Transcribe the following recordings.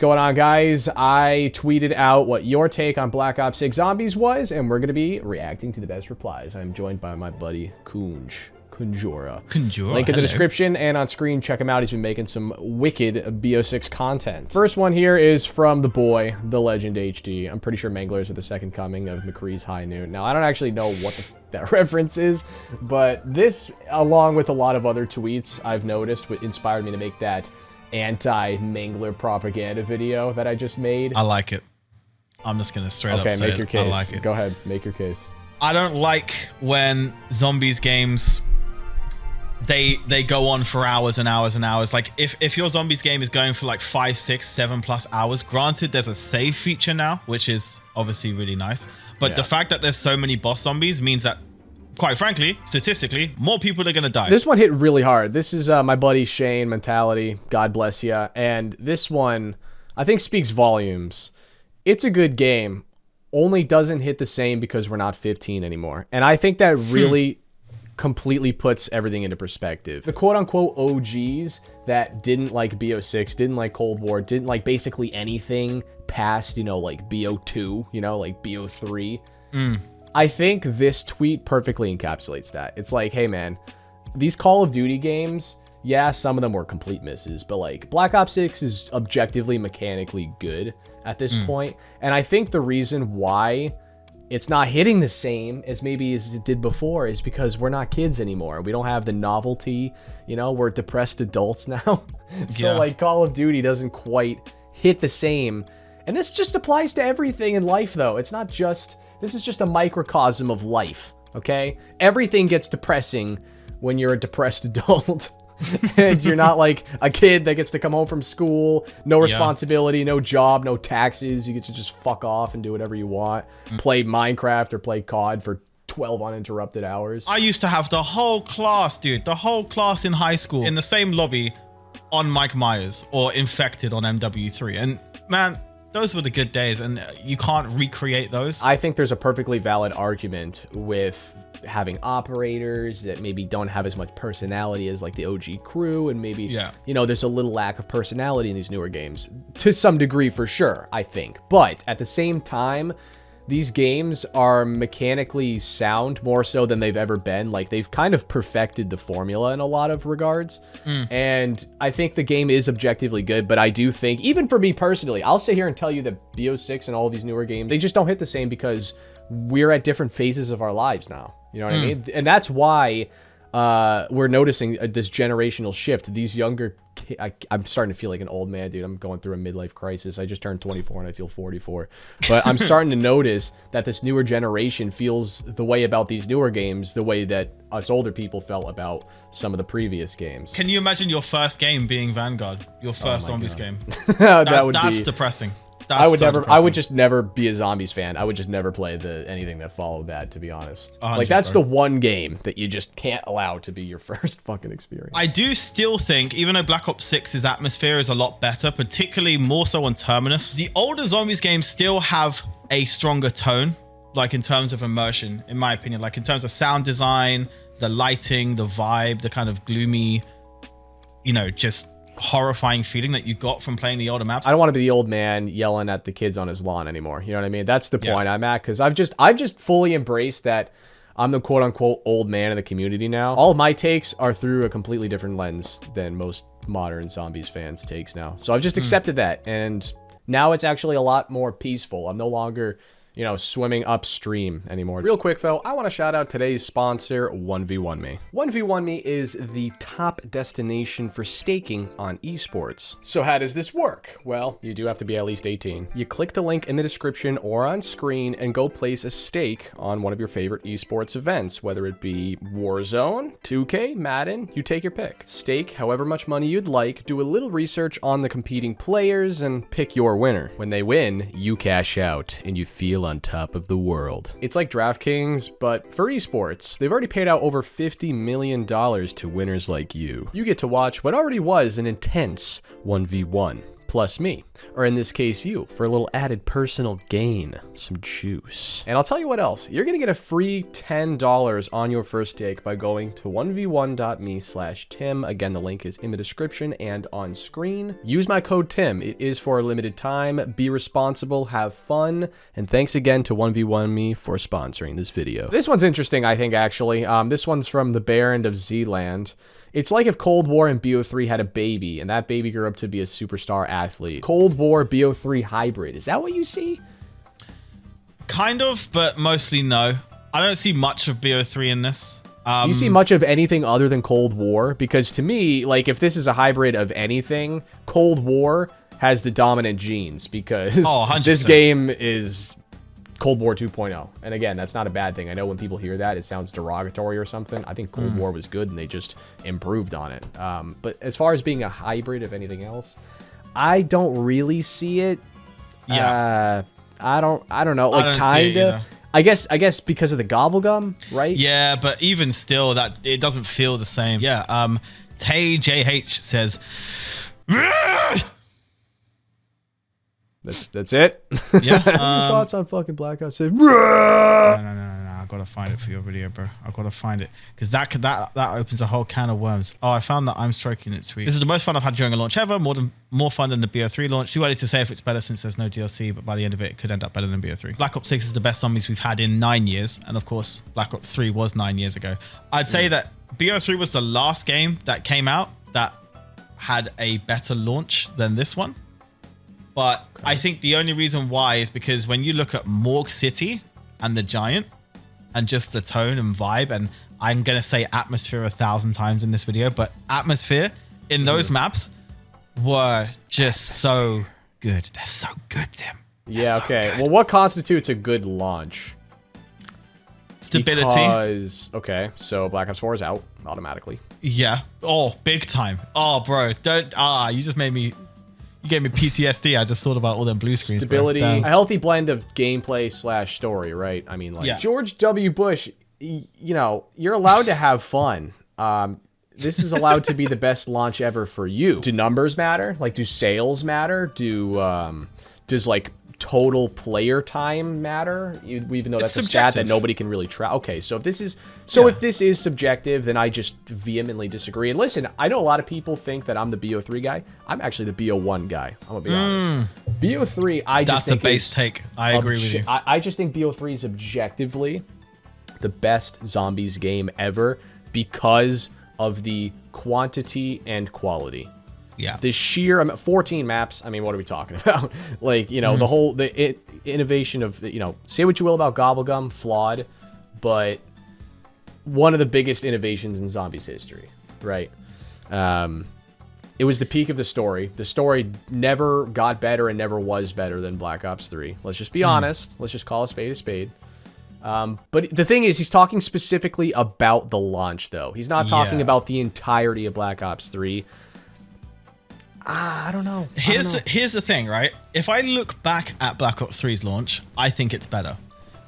going on, guys? I tweeted out what your take on Black Ops 6 Zombies was, and we're going to be reacting to the best replies. I'm joined by my buddy Conjura. Link in the description and on screen. Check him out. He's been making some wicked BO6 content. First one here is from the boy, the legend HD. I'm pretty sure manglers are the second coming of McCree's High Noon. Now, I don't actually know what that reference is, but this, along with a lot of other tweets I've noticed, inspired me to make that anti-mangler propaganda video that I just made. I like it. I'm just gonna straight up say make your case. I like it. Go ahead, make your case. I don't like when zombies games they go on for hours and hours and hours. Like if your zombies game is going for like 5, 6, 7+ hours, granted there's a save feature now, which is obviously really nice. But the fact that there's so many boss zombies means that, quite frankly, statistically, more people are going to die. This one hit really hard. This is my buddy Shane Mentality. God bless ya. And this one, I think, speaks volumes. It's a good game, only doesn't hit the same because we're not 15 anymore. And I think that really completely puts everything into perspective. The quote-unquote OGs that didn't like BO6, didn't like Cold War, didn't like basically anything past, you know, like BO2, you know, like BO3. I think this tweet perfectly encapsulates that. It's like, hey man, these Call of Duty games, yeah, some of them were complete misses, but like Black Ops 6 is objectively mechanically good at this point. And I think the reason why it's not hitting the same as maybe as it did before is because we're not kids anymore. We don't have the novelty, you know, we're depressed adults now. So like Call of Duty doesn't quite hit the same. And this just applies to everything in life though. It's not just, this is just a microcosm of life, okay? Everything gets depressing when you're a depressed adult. And you're not like a kid that gets to come home from school, no responsibility, no job, no taxes. You get to just fuck off and do whatever you want. Play Minecraft or play COD for 12 uninterrupted hours. I used to have the whole class, dude, the whole class in high school in the same lobby on Mike Myers or Infected on MW3. And man, those were the good days, and you can't recreate those. I think there's a perfectly valid argument with having operators that maybe don't have as much personality as like the OG crew, and maybe you know, there's a little lack of personality in these newer games to some degree, for sure, I think. But at the same time, these games are mechanically sound more so than they've ever been. Like, they've kind of perfected the formula in a lot of regards. And I think the game is objectively good, but I do think, even for me personally, I'll sit here and tell you that BO6 and all of these newer games, they just don't hit the same because we're at different phases of our lives now. You know what I mean? And that's why we're noticing this generational shift. These younger I'm starting to feel like an old man, dude. I'm going through a midlife crisis. I just turned 24 and I feel 44. But I'm starting to notice that this newer generation feels the way about these newer games the way that us older people felt about some of the previous games. Can you imagine your first game being Vanguard? Your first Zombies game? That's depressing. I would just never be a Zombies fan. I would just never play anything that followed that, to be honest. Like, that's the one game that you just can't allow to be your first fucking experience. I do still think, even though Black Ops 6's atmosphere is a lot better, particularly more so on Terminus, the older Zombies games still have a stronger tone, like in terms of immersion, in my opinion, like in terms of sound design, the lighting, the vibe, the kind of gloomy, you know, just horrifying feeling that you got from playing the older maps. I don't want to be the old man yelling at the kids on his lawn anymore. You know what I mean? That's the point I'm at, because I've just fully embraced that I'm the quote-unquote old man in the community now. All of my takes are through a completely different lens than most modern Zombies fans' takes now. So I've just accepted that, and now it's actually a lot more peaceful. I'm no longer, you know, swimming upstream anymore. Real quick though, I want to shout out today's sponsor, 1v1me. 1v1me is the top destination for staking on esports. So how does this work? Well, you do have to be at least 18. You click the link in the description or on screen and go place a stake on one of your favorite esports events, whether it be Warzone, 2K, Madden, you take your pick. Stake however much money you'd like, do a little research on the competing players, and pick your winner. When they win, you cash out and you feel on top of the world. It's like DraftKings, but for esports. They've already paid out over $50 million to winners like you. You get to watch what already was an intense 1v1, plus me. or in this case you, for a little added personal gain, some juice. And I'll tell you what else, you're gonna get a free $10 on your first take by going to 1v1.me/Tim. Again, the link is in the description and on screen. Use my code Tim. It is for a limited time. Be responsible, have fun, and thanks again to 1v1me for sponsoring this video. This one's interesting, I think, actually. This one's from the Baron of Zealand. It's like if Cold War and BO3 had a baby, and that baby grew up to be a superstar athlete. Cold War BO3 hybrid. Is that what you see? Kind of, but mostly no. I don't see much of BO3 in this. Do you see much of anything other than Cold War? Because to me, like, if this is a hybrid of anything, Cold War has the dominant genes, because this game is Cold War 2.0. And again, that's not a bad thing. I know when people hear that, it sounds derogatory or something. I think Cold War was good and they just improved on it. But as far as being a hybrid of anything else, I don't really see it. Yeah. I don't know. Like, kinda. I guess because of the gobblegum, right? Yeah, but even still, that it doesn't feel the same. Yeah. tHe JH says, That's it. Yeah. Thoughts on fucking Black Ops 6? No. I gotta find it for your video, bro. I gotta find it, because that opens a whole can of worms. Oh, I found that I'm stroking it tweet. This is the most fun I've had during a launch ever. More fun than the BO3 launch. Too early to say if it's better since there's no DLC, but by the end of it could end up better than BO3. Black Ops 6 is the best zombies we've had in 9 years, and of course, Black Ops 3 was 9 years ago. I'd say that BO3 was the last game that came out that had a better launch than this one. But I think the only reason why is because when you look at Morgue City and the Giant and just the tone and vibe, and I'm going to say atmosphere 1,000 times in this video, but atmosphere in those maps were just so good. They're so good, Tim. Yeah, okay. Well, what constitutes a good launch? Stability. Because, okay, so Black Ops 4 is out automatically. Yeah. Oh, big time. Oh, bro. You just made me... You gave me PTSD. I just thought about all them blue screens. Stability, a healthy blend of gameplay / story, right? I mean, like, George W. Bush, you know, you're allowed to have fun. This is allowed to be the best launch ever for you. Do numbers matter? Like, do sales matter? Does like total player time matter? Even though that's a stat that nobody can really track. Okay, so if this is if this is subjective, then I just vehemently disagree. And listen, I know a lot of people think that I'm the BO3 guy. I'm actually the BO1 guy. I'm gonna be honest. BO3, I just think that's the base take. I agree with you. I just think BO3 is objectively the best zombies game ever because of the quantity and quality. Yeah. The sheer 14 maps. I mean, what are we talking about? Like, you know, the innovation of, you know, say what you will about Gobblegum, flawed, but one of the biggest innovations in zombies history, right? It was the peak of the story. The story never got better and never was better than Black Ops 3. Let's just be honest. Let's just call a spade a spade. But the thing is, he's talking specifically about the launch, though. He's not talking about the entirety of Black Ops 3. I don't know. Here's the thing, right? If I look back at Black Ops 3's launch, I think it's better.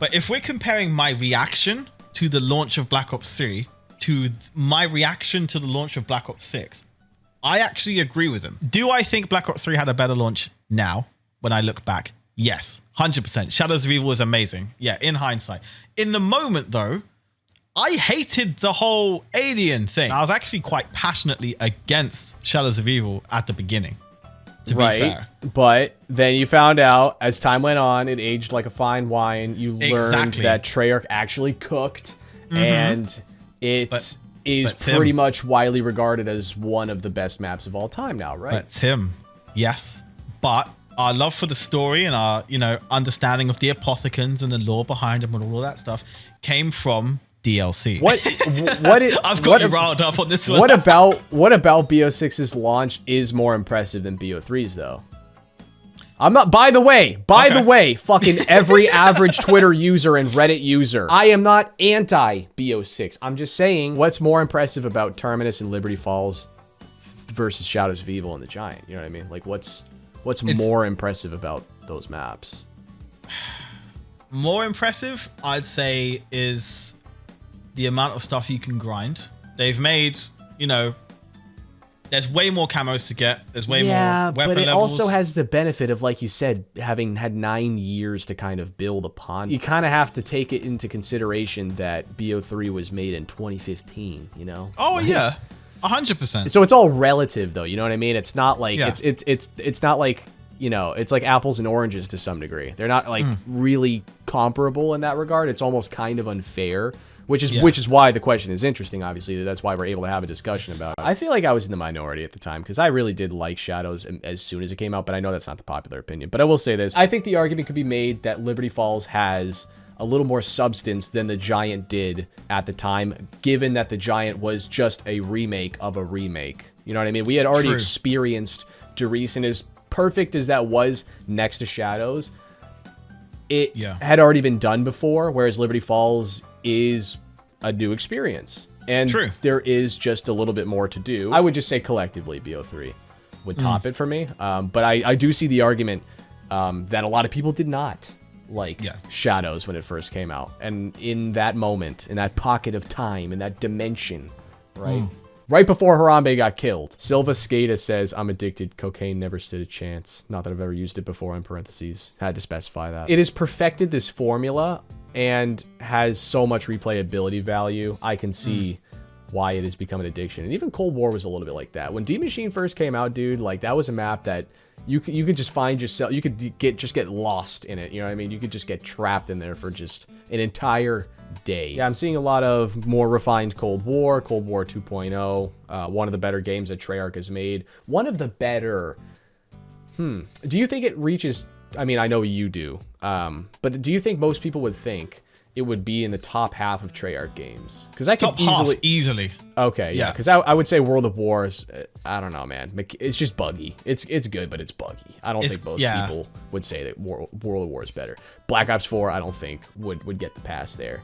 But if we're comparing my reaction to the launch of Black Ops 3 to my reaction to the launch of Black Ops 6, I actually agree with him. Do I think Black Ops 3 had a better launch now when I look back? Yes, 100%. Shadows of Evil was amazing. Yeah, in hindsight. In the moment, though, I hated the whole alien thing. I was actually quite passionately against Shadows of Evil at the beginning, to be fair. But then you found out, as time went on, it aged like a fine wine. You learned that Treyarch actually cooked, and it is pretty much widely regarded as one of the best maps of all time now, right? But Tim, yes. But our love for the story and our, you know, understanding of the apothecans and the lore behind them and all of that stuff came from DLC. I've got you riled up on this one. What about BO6's launch is more impressive than BO3's though? I'm not. By the way, fucking every average Twitter user and Reddit user, I am not anti BO6. I'm just saying, what's more impressive about Terminus and Liberty Falls versus Shadows of Evil and the Giant? You know what I mean? Like, what's more impressive about those maps? More impressive, I'd say, is the amount of stuff you can grind. They've made, you know, There's way more camos to get. There's way more weapon but it levels. also has the benefit of, like you said, having had 9 years to kind of build upon. You kind of have to take it into consideration that BO3 was made in 2015, you know? Oh, like, yeah. 100%. So it's all relative, though. You know what I mean? It's not like it's not like, you know, it's like apples and oranges to some degree. They're not like really comparable in that regard. It's almost kind of unfair, which is why the question is interesting. Obviously, that's why we're able to have a discussion about it. I feel like I was in the minority at the time because I really did like Shadows as soon as it came out, but I know that's not the popular opinion. But I will say this: I think the argument could be made that Liberty Falls has a little more substance than the Giant did at the time, given that the Giant was just a remake of a remake. You know what I mean? We had already experienced Derice, and as perfect as that was next to Shadows, it had already been done before, whereas Liberty Falls is a new experience. And there is just a little bit more to do. I would just say collectively BO3 would top it for me. But I do see the argument that a lot of people did not like Shadows when it first came out. And in that moment, in that pocket of time, in that dimension, right? Right before Harambe got killed. Silva Skata says, I'm addicted. Cocaine never stood a chance. Not that I've ever used it before, in parentheses. Had to specify that. It has perfected this formula and has so much replayability value. I can see why it has become an addiction. And even Cold War was a little bit like that. When D Machine first came out, dude, like that was a map that you could just find yourself, you could get lost in it. You know what I mean? You could just get trapped in there for just an entire day. Yeah, I'm seeing a lot of more refined Cold War 2.0, one of the better games that Treyarch has made. One of the better, do you think it reaches, I mean, I know you do, but do you think most people would think it would be in the top half of Treyarch games? Because I could easily. Okay, yeah, because I would say World of Wars, I don't know, man. It's just buggy. It's good, but it's buggy. I don't think most people would say that World of War is better. Black Ops 4, I don't think would get the pass there.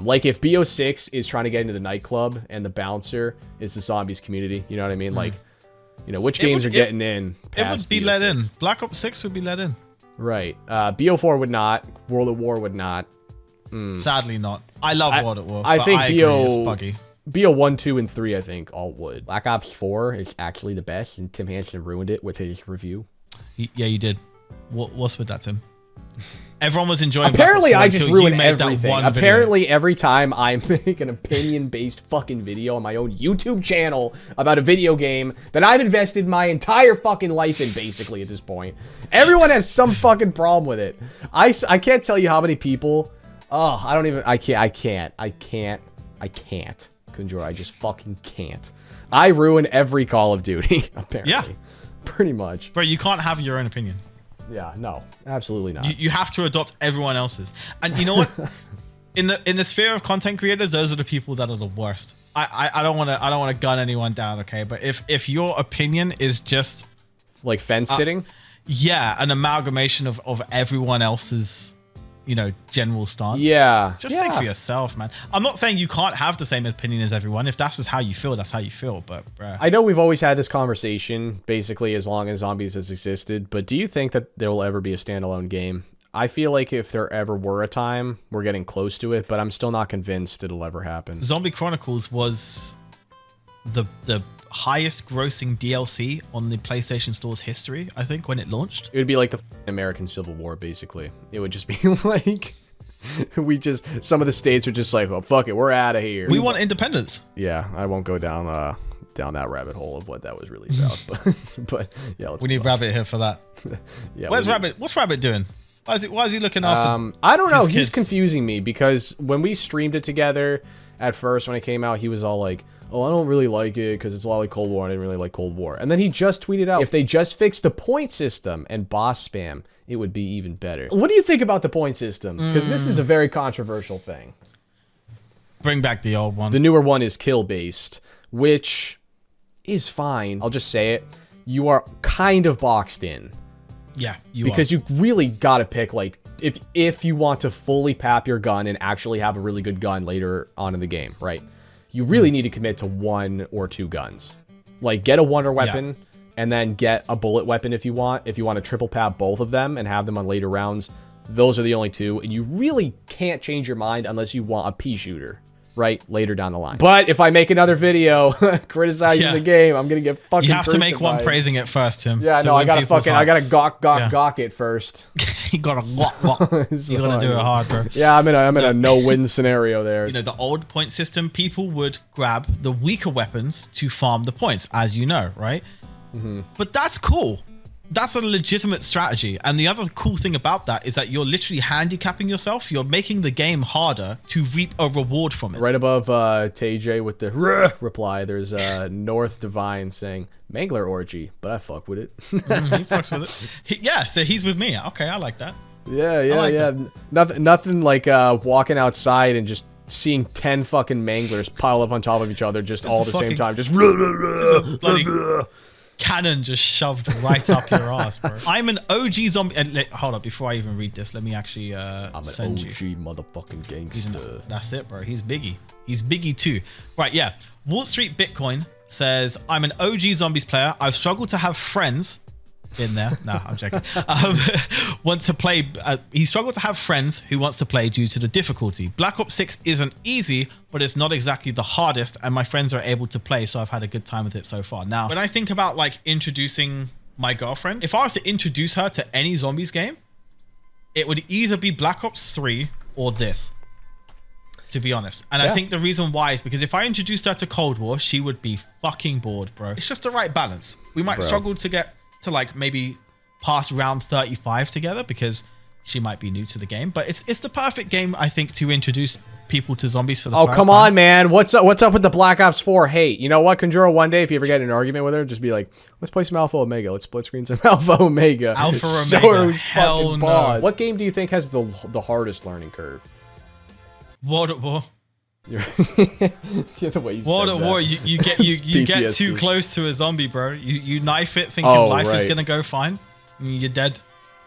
Like if BO6 is trying to get into the nightclub and the bouncer is the zombies community, you know what I mean? Like, you know, which games are getting in past It would be BO6? let in. Black Ops 6 would be let in. Right. BO4 would not. World of War would not. Sadly not. I love World at War. I think agree, it's buggy. BO1, 2, and 3, I think, all would. Black Ops 4 is actually the best, and Tim Hansen ruined it with his review. Yeah, you did. What's with that, Tim? Everyone was enjoying Apparently, Black Ops 4 I just ruin everything. video. Apparently, every time I make an opinion-based fucking video on my own YouTube channel about a video game that I've invested my entire fucking life in, basically, at this point, everyone has some fucking problem with it. I can't tell you how many people... Oh, I can't. Kunjor, I just fucking can't. I ruin every Call of Duty, apparently. Yeah. Pretty much. Bro, you can't have your own opinion. Yeah, no, absolutely not. You have to adopt everyone else's. And you know what? in the sphere of content creators, those are the people that are the worst. I don't want to gun anyone down, okay? But if your opinion is just like fence sitting, yeah, an amalgamation of everyone else's, you know, general stance. Yeah. Just think for yourself, man. I'm not saying you can't have the same opinion as everyone. If that's just how you feel, that's how you feel. But, bruh. I know we've always had this conversation, basically, as long as Zombies has existed. But do you think that there will ever be a standalone game? I feel like if there ever were a time, we're getting close to it, but I'm still not convinced it'll ever happen. Zombie Chronicles was the highest grossing DLC on the PlayStation Store's history, I think, when it launched. It would be like the American Civil War, basically. It would just be like, some of the states are just like, well, fuck it, we're out of here. We want independence. Yeah, I won't go down that rabbit hole of what that was really about, but yeah, we need Rabbit here for that. Yeah, where's Rabbit? What's Rabbit doing? Why is he looking after? I don't know. He's confusing me because when we streamed it together at first, when it came out, he was all like, oh, I don't really like it because it's a lot like Cold War. I didn't really like Cold War. And then he just tweeted out, if they just fixed the point system and boss spam, it would be even better. What do you think about the point system? Because this is a very controversial thing. Bring back the old one. The newer one is kill-based, which is fine. I'll just say it. You are kind of boxed in. Yeah, because you really got to pick, like, if you want to fully pap your gun and actually have a really good gun later on in the game, right? You really need to commit to 1 or 2 guns. Like, get a wonder weapon and then get a bullet weapon if you want. If you want to triple pap both of them and have them on later rounds, those are the only 2. And you really can't change your mind unless you want a pea shooter. right later down the line. But if I make another video criticizing the game, I'm gonna get fucking. You have to make one praising it first, Tim. Yeah, no, I gotta gawk it first. You gotta gawk. You gotta do it hard, bro. Yeah, I'm in a no-win scenario there. You know, the old point system, people would grab the weaker weapons to farm the points, as you know, right? But that's cool. That's a legitimate strategy. And the other cool thing about that is that you're literally handicapping yourself. You're making the game harder to reap a reward from it. Right above tHe with the reply, there's North Divine saying, Mangler orgy, but I fuck with it. He fucks with it. Yeah, so he's with me. Okay, I like that. Yeah. Nothing like walking outside and just seeing 10 fucking manglers pile up on top of each other just all at the same time. Just bloody cannon just shoved right up your ass, bro. I'm an OG zombie. Hold up, before I even read this, let me actually I'm an OG motherfucking gangster. That's it, bro. He's Biggie. He's Biggie too. Right, yeah. Wall Street Bitcoin says, I'm an OG zombies player. I've struggled to have friends. In there. No, I'm joking. Want to play. He struggled to have friends who wants to play due to the difficulty. Black Ops 6 isn't easy, but it's not exactly the hardest, and my friends are able to play, so I've had a good time with it so far. Now, when I think about like introducing my girlfriend, if I was to introduce her to any zombies game, it would either be Black Ops 3 or this, to be honest. And I think the reason why is because if I introduced her to Cold War, she would be fucking bored, bro. It's just the right balance. We might struggle to get to like maybe past round 35 together because she might be new to the game, but it's the perfect game, I think, to introduce people to zombies for the first time. Oh, come on, man. What's up with the Black Ops 4 hate? You know what, Conjuro, one day if you ever get in an argument with her, just be like, let's play some Alpha Omega. Let's split screen some Alpha Omega. Alpha Omega. Hell no. What game do you think has the hardest learning curve? World at War. The way you World at War, you get too close to a zombie, bro. You knife it thinking life is gonna go fine, and you're dead.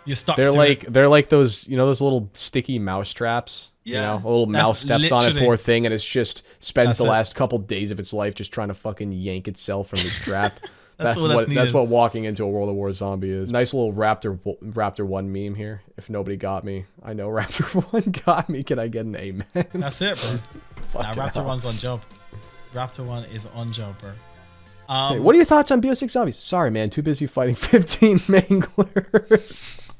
You're stuck. They're like those those little sticky mouse traps. Yeah, a little mouse steps on it, poor thing, and it's just spends the last couple days of its life just trying to fucking yank itself from this trap. That's what walking into a World of War zombie is. Nice little Raptor 1 meme here. If nobody got me, I know Raptor 1 got me. Can I get an amen? That's it, bro. Nah, Raptor 1's on job. Raptor 1 is on job, bro. Hey, what are your thoughts on BO6 zombies? Sorry, man. Too busy fighting 15 manglers.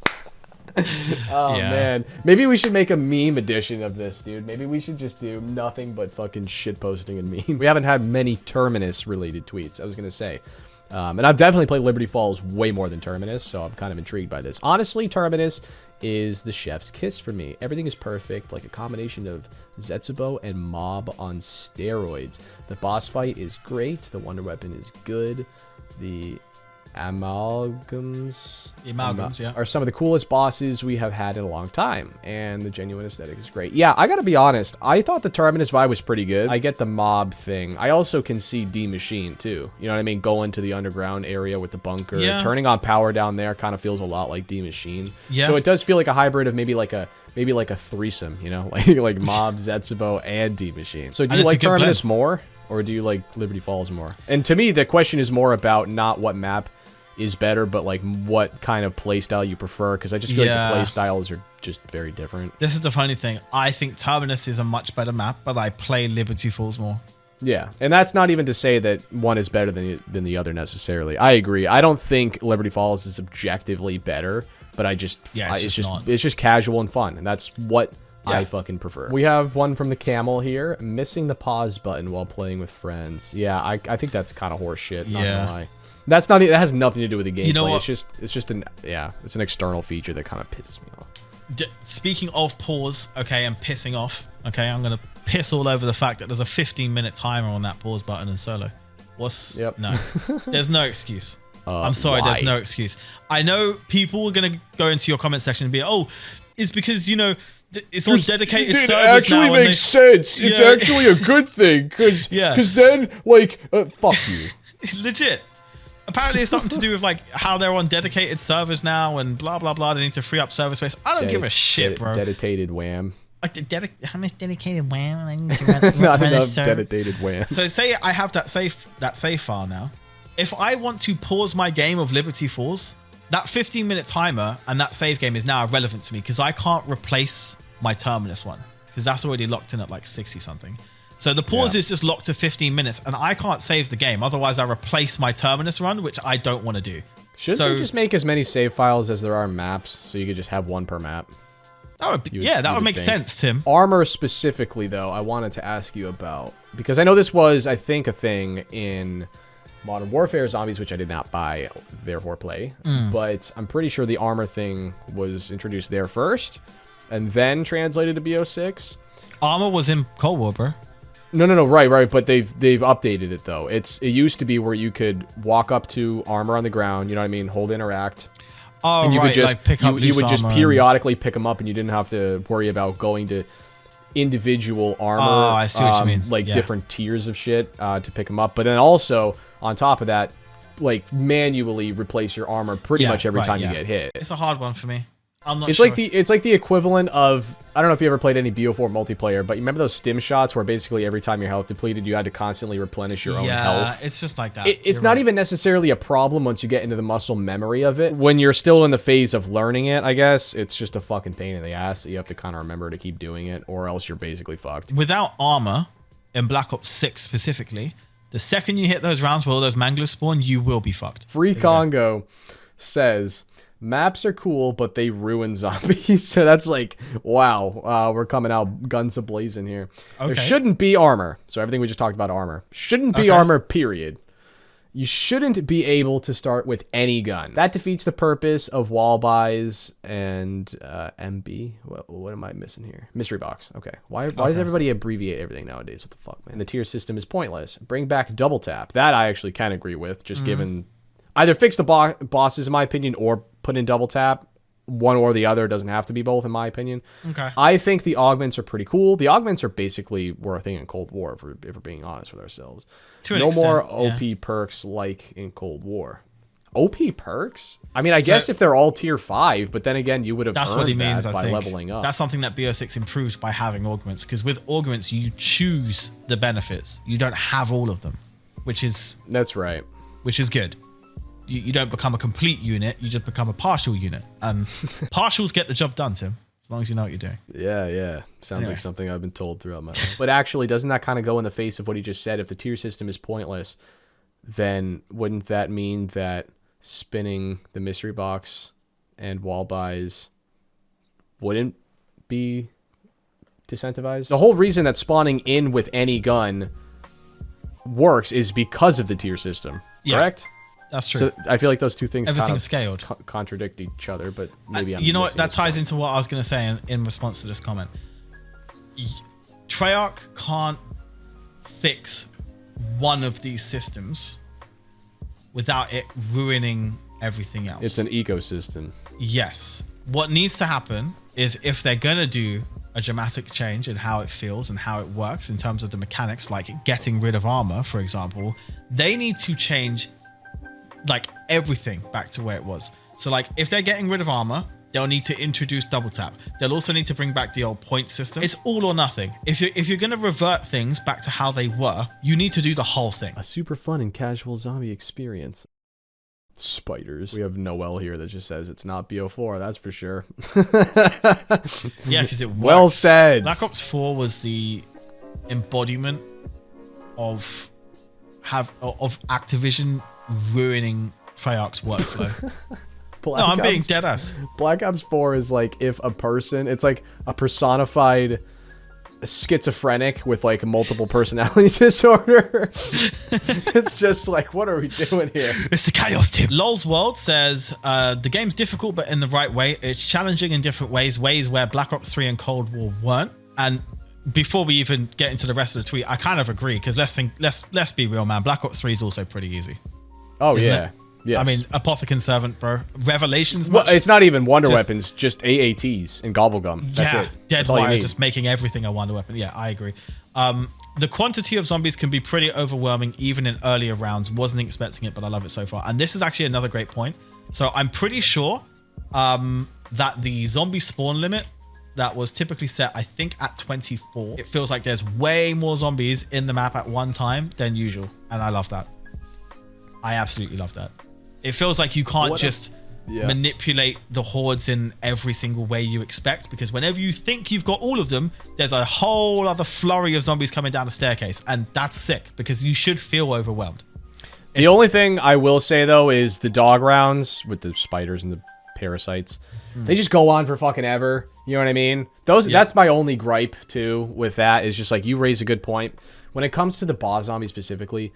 Man. Maybe we should make a meme edition of this, dude. Maybe we should just do nothing but fucking shit posting and memes. We haven't had many Terminus related tweets, I was going to say. And I've definitely played Liberty Falls way more than Terminus, so I'm kind of intrigued by this. Honestly, Terminus is the chef's kiss for me. Everything is perfect, like a combination of Zetsubo and Mob on steroids. The boss fight is great. The wonder weapon is good. The amalgams are some of the coolest bosses we have had in a long time, and the genuine aesthetic is great. Yeah, I gotta be honest, I thought the Terminus vibe was pretty good. I get the mob thing. I also can see D-Machine too, you know what I mean? Going to the underground area with the bunker, turning on power down there kind of feels a lot like D-Machine. So it does feel like a hybrid of maybe like a threesome, you know, like Mob, Zetsubo, and D-Machine. So do you like Terminus more, or do you like Liberty Falls more? And to me, the question is more about not what map is better, but like what kind of play style you prefer, because I just feel like the play styles are just very different. This is the funny thing. I think Terminus is a much better map, but I play Liberty Falls more. Yeah, and that's not even to say that one is better than the other necessarily. I agree. I don't think Liberty Falls is objectively better, but it's just casual and fun, and that's what I fucking prefer. We have one from the Camel here. Missing the pause button while playing with friends. Yeah, I think that's kind of horse shit. Not gonna lie. That has nothing to do with the gameplay. You know what? It's an external feature that kind of pisses me off. Speaking of pause, okay, and pissing off, okay, I'm gonna piss all over the fact that there's a 15-minute timer on that pause button in solo. No, there's no excuse. I'm sorry, there's no excuse. I know people are gonna go into your comment section and be, it's because it's on dedicated servers now. It actually makes sense. It's actually a good thing, because then fuck you. Legit. Apparently it's something to do with like how they're on dedicated servers now and blah blah blah. They need to free up server space. I don't give a shit, bro. Dedicated wham. Like how much dedicated wham? I need to run not enough dedicated wham. So say I have that save file now. If I want to pause my game of Liberty Falls, that 15-minute timer and that save game is now irrelevant to me because I can't replace my Terminus one because that's already locked in at like 60 something. So the pause is just locked to 15 minutes, and I can't save the game. Otherwise, I replace my Terminus run, which I don't want to do. Shouldn't they just make as many save files as there are maps, so you could just have one per map? That would, that would make sense, Tim. Armor specifically, though, I wanted to ask you about, because I know this was, I think, a thing in Modern Warfare Zombies, which I did not buy, therefore play. But I'm pretty sure the armor thing was introduced there first, and then translated to BO6. Armor was in Cold War, bro. No, right. But they've updated it though. It used to be where you could walk up to armor on the ground. You know what I mean? Hold interact. Oh, and you right. Could just, like pick up you would just periodically pick them up, and you didn't have to worry about going to individual armor. Oh, I see what you mean. Like different tiers of shit to pick them up. But then also on top of that, like manually replace your armor pretty much every time you get hit. It's a hard one for me. I'm not it's sure. It's like the equivalent of, I don't know if you ever played any BO4 multiplayer, but you remember those stim shots where basically every time your health depleted, you had to constantly replenish your own health? Yeah, it's just like that. It's not even necessarily a problem once you get into the muscle memory of it. When you're still in the phase of learning it, I guess, it's just a fucking pain in the ass that you have to kind of remember to keep doing it, or else you're basically fucked. Without armor, in Black Ops 6 specifically, the second you hit those rounds where all those manglers spawn, you will be fucked. Free Congo says, maps are cool, but they ruin zombies. So that's like, wow, we're coming out guns a-blazing here. Okay. There shouldn't be armor. So everything we just talked about armor. Shouldn't be armor, period. You shouldn't be able to start with any gun. That defeats the purpose of wall buys and MB. What am I missing here? Mystery box. Okay. Why does everybody abbreviate everything nowadays? What the fuck, man? The tier system is pointless. Bring back double tap. That I actually can agree with, just given... Either fix the bosses, in my opinion, or put in double tap. One or the other. Doesn't have to be both, in my opinion. Okay. I think the augments are pretty cool. The augments are basically were a thing in Cold War, if we're being honest with ourselves. No more OP perks like in Cold War. OP perks? I mean, I guess if they're all tier 5, but then again, you would have earned that by leveling up. That's something that BO6 improved by having augments, because with augments, you choose the benefits. You don't have all of them, which is... That's right. Which is good. You don't become a complete unit, you just become a partial unit. And partials get the job done, Tim, as long as you know what you're doing. Yeah. Sounds like something I've been told throughout my life. But actually, doesn't that kind of go in the face of what he just said? If the tier system is pointless, then wouldn't that mean that spinning the mystery box and wall buys wouldn't be disincentivized? The whole reason that spawning in with any gun works is because of the tier system, correct? That's true. So I feel like those two things scaled. Contradict each other, but maybe you know what? That ties into what I was going to say in response to this comment. Treyarch can't fix one of these systems without it ruining everything else. It's an ecosystem. Yes. What needs to happen is, if they're going to do a dramatic change in how it feels and how it works in terms of the mechanics, like getting rid of armor, for example, they need to change like everything back to where it was. So like if they're getting rid of armor, they'll need to introduce double tap. They'll also need to bring back the old point system. It's all or nothing. If you're going to revert things back to how they were, you need to do the whole thing. A super fun and casual zombie experience. Spiders. We have Noel here that just says it's not BO4, that's for sure. Yeah, because it works. Well said. Black Ops 4 was the embodiment of Activision ruining Treyarch's workflow. I'm being dead ass. Black Ops 4 is like if a person, it's like a personified schizophrenic with like multiple personality disorder. It's just like, what are we doing here? It's the chaos tip. Lol's World says the game's difficult, but in the right way. It's challenging in different ways where Black Ops 3 and Cold War weren't. And before we even get into the rest of the tweet, I kind of agree, because let's be real, man. Black Ops 3 is also pretty easy. Oh, yeah. Yes. I mean, Apothicon Servant, bro. Revelations. Well, it's not even wonder weapons, just AATs and Gobblegum. That's it. Dead Wire, just making everything a wonder weapon. Yeah, I agree. The quantity of zombies can be pretty overwhelming, even in earlier rounds. Wasn't expecting it, but I love it so far. And this is actually another great point. So I'm pretty sure that the zombie spawn limit that was typically set, I think, at 24. It feels like there's way more zombies in the map at one time than usual. And I love that. I absolutely love that. It feels like you can't manipulate the hordes in every single way you expect, because whenever you think you've got all of them, there's a whole other flurry of zombies coming down the staircase, and that's sick because you should feel overwhelmed. The only thing I will say, though, is the dog rounds with the spiders and the parasites. They just go on for fucking ever. You know what I mean? That's my only gripe, too, with that, is just like, you raise a good point. When it comes to the boss zombies specifically,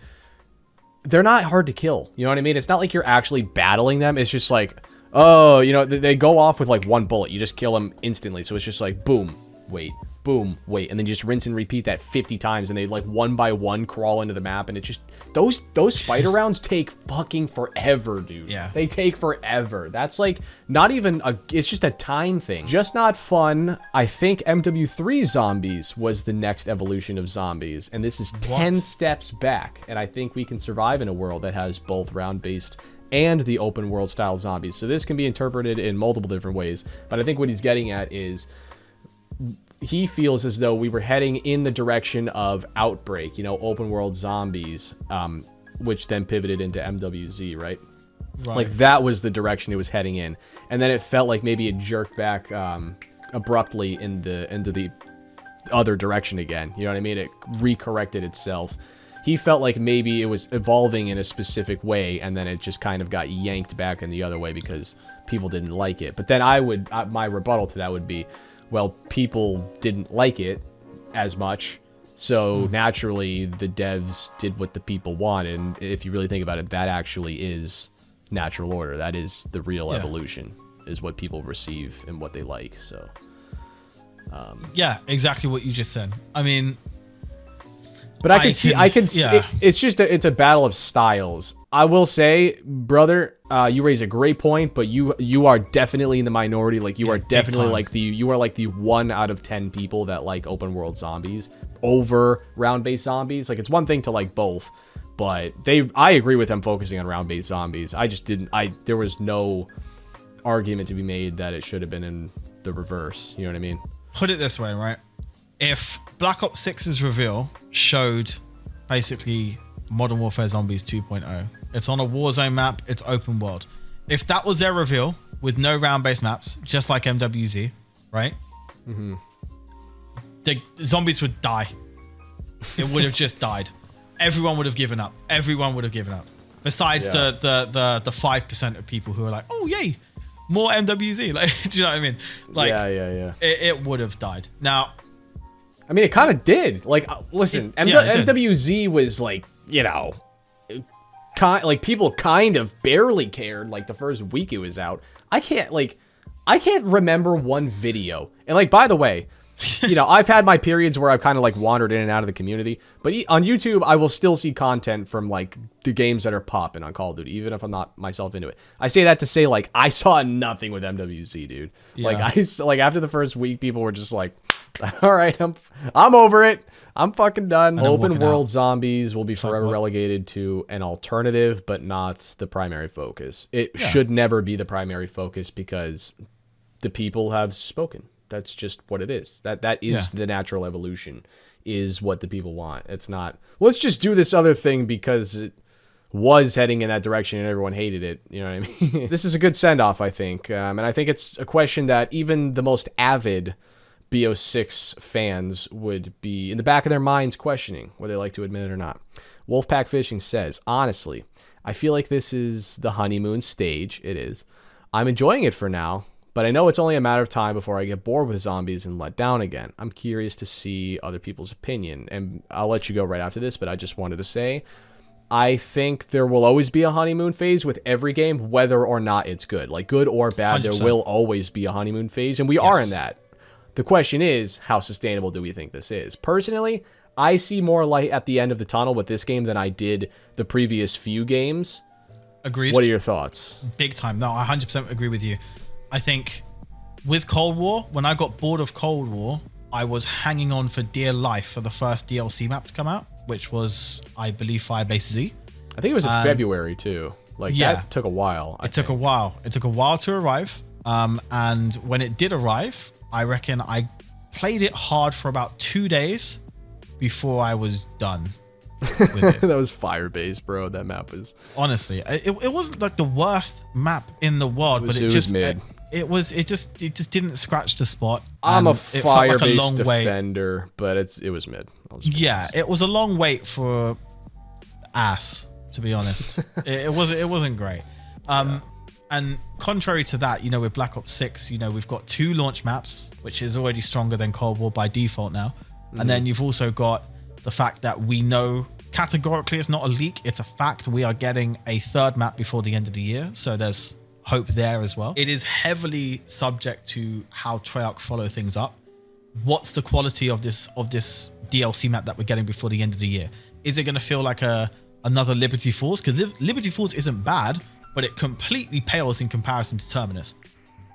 they're not hard to kill. You know what I mean? It's not like you're actually battling them. It's just like, oh, you know, they go off with like one bullet. You just kill them instantly. So it's just like, boom, wait. Boom, wait, and then you just rinse and repeat that 50 times, and they like one by one crawl into the map, and it just those spider rounds take fucking forever, dude. Yeah, they take forever. That's like not even it's just a time thing. Just not fun. I think MW3 zombies was the next evolution of zombies, and this is 10 steps back. And I think we can survive in a world that has both round-based and the open world style zombies. So this can be interpreted in multiple different ways. But I think what he's getting at is, he feels as though we were heading in the direction of Outbreak, you know, open world zombies, which then pivoted into MWZ, right? Like that was the direction it was heading in, and then it felt like maybe it jerked back abruptly into the other direction again. You know what I mean? It recorrected itself. He felt like maybe it was evolving in a specific way, and then it just kind of got yanked back in the other way because people didn't like it. But then my rebuttal to that would be, well, people didn't like it as much, so naturally the devs did what the people wanted. And if you really think about it, that actually is natural order. That is the real evolution, is what people receive and what they like. So yeah, exactly what you just said. I mean, but I can see it's just it's a battle of styles. I will say, brother, you raise a great point, but you are definitely in the minority. Like, you are definitely like the 1 out of 10 people that like open world zombies over round-based zombies. Like, it's one thing to like both, but I agree with them focusing on round-based zombies. I just didn't. There was no argument to be made that it should have been in the reverse. You know what I mean? Put it this way, right? If Black Ops 6's reveal showed basically Modern Warfare Zombies 2.0, it's on a Warzone map, it's open world. If that was their reveal with no round-based maps, just like MWZ, right? The zombies would die. It would have just died. Everyone would have given up. Everyone would have given up. Besides the 5% of people who are like, oh yay, more MWZ. Like, do you know what I mean? Like, yeah. It would have died. Now, I mean, it kind of did. Like, listen, MWZ was like, you know, like people kind of barely cared. Like the first week it was out, I can't remember one video. And like, by the way, you know, I've had my periods where I've kind of like wandered in and out of the community, but on YouTube, I will still see content from like the games that are popping on Call of Duty, even if I'm not myself into it. I say that to say, like, I saw nothing with MWZ, dude. Yeah. Like after the first week, people were just like, all right, I'm over it. I'm fucking done. Open world zombies will be forever relegated to an alternative, but not the primary focus. It should never be the primary focus because the people have spoken. That's just what it is. That is the natural evolution, is what the people want. It's not, let's just do this other thing because it was heading in that direction and everyone hated it. You know what I mean? This is a good send-off, I think. And I think it's a question that even the most avid BO6 fans would be in the back of their minds questioning, whether they like to admit it or not. Wolfpack Fishing says, honestly, I feel like this is the honeymoon stage. It is. I'm enjoying it for now, but I know it's only a matter of time before I get bored with zombies and let down again. I'm curious to see other people's opinion, and I'll let you go right after this, but I just wanted to say, I think there will always be a honeymoon phase with every game, whether or not it's good. Like, good or bad, 100%. There will always be a honeymoon phase, and we are in that. The question is, how sustainable do we think this is? Personally, I see more light at the end of the tunnel with this game than I did the previous few games. Agreed. What are your thoughts? Big time. No, I 100% agree with you. I think with Cold War, when I got bored of Cold War, I was hanging on for dear life for the first DLC map to come out, which was, I believe, Firebase Z. I think it was in February, too. Like, that took a while. It took a while. It took a while to arrive. And when it did arrive, I reckon I played it hard for about 2 days before I was done. with it. That was fire-based, bro. That map was... Honestly, it wasn't like the worst map in the world, but it just... was mid. It just didn't scratch the spot. I'm a It felt like fire-based defender, but it was mid. Yeah, it was a long wait for ass, to be honest. it wasn't great. And contrary to that, with Black Ops 6, we've got 2 launch maps, which is already stronger than Cold War by default now. And then you've also got the fact that we know categorically it's not a leak, it's a fact. We are getting a 3rd map before the end of the year, so there's hope there as well. It is heavily subject to how Treyarch follow things up. What's the quality of this DLC map that we're getting before the end of the year? Is it going to feel like another Liberty Falls? Because Liberty Falls isn't bad, but it completely pales in comparison to Terminus.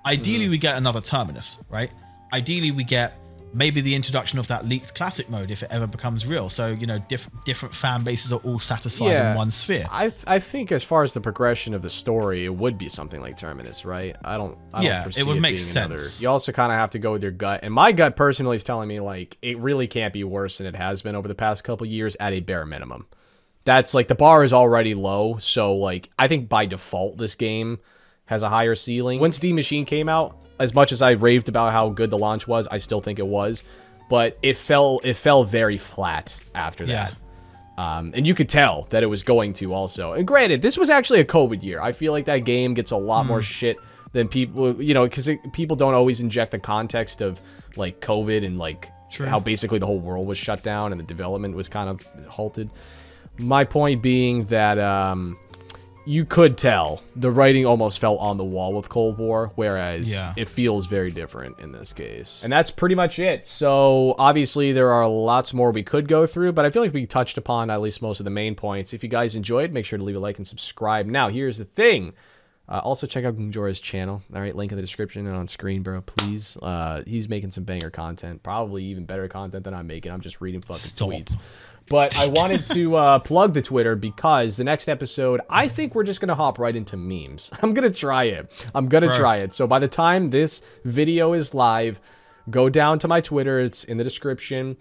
Ideally, we get another Terminus, right? Ideally, we get maybe the introduction of that leaked classic mode if it ever becomes real. So, different fan bases are all satisfied in one sphere. I think as far as the progression of the story, it would be something like Terminus, right? I don't foresee it would make being sense. another. You also kind of have to go with your gut. And my gut personally is telling me, like, it really can't be worse than it has been over the past couple years at a bare minimum. That's, like, the bar is already low. So, like, I think by default, this game has a higher ceiling. When Steam Machine came out, as much as I raved about how good the launch was, I still think it was, but it fell very flat after that. And you could tell that it was going to also. And granted, this was actually a COVID year. I feel like that game gets a lot more shit than people, because people don't always inject the context of like COVID and like how basically the whole world was shut down and the development was kind of halted. My point being that you could tell the writing almost fell on the wall with Cold War, whereas it feels very different in this case. And that's pretty much it. So obviously there are lots more we could go through, but I feel like we touched upon at least most of the main points. If you guys enjoyed, make sure to leave a like and subscribe. Now, here's the thing. Also, check out Jorah's channel. All right, link in the description and on screen, bro, please. He's making some banger content, probably even better content than I'm making. I'm just reading fucking tweets. But I wanted to plug the Twitter because the next episode, I think we're just going to hop right into memes. I'm going to try it. Try it. So by the time this video is live, go down to my Twitter. It's in the description.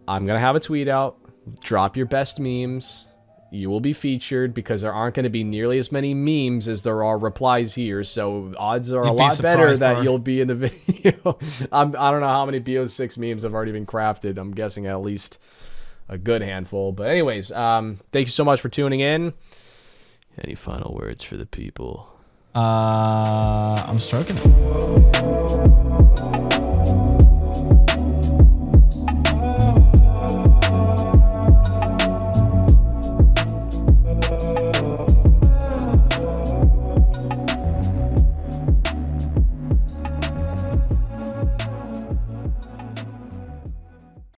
I'm going to have a tweet out. Drop your best memes. You will be featured because there aren't going to be nearly as many memes as there are replies here. So odds are a lot better that you'll be in the video. I don't know how many BO6 memes have already been crafted. I'm guessing at least a good handful. But anyways, thank you so much for tuning in. Any final words for the people? I'm stroking it.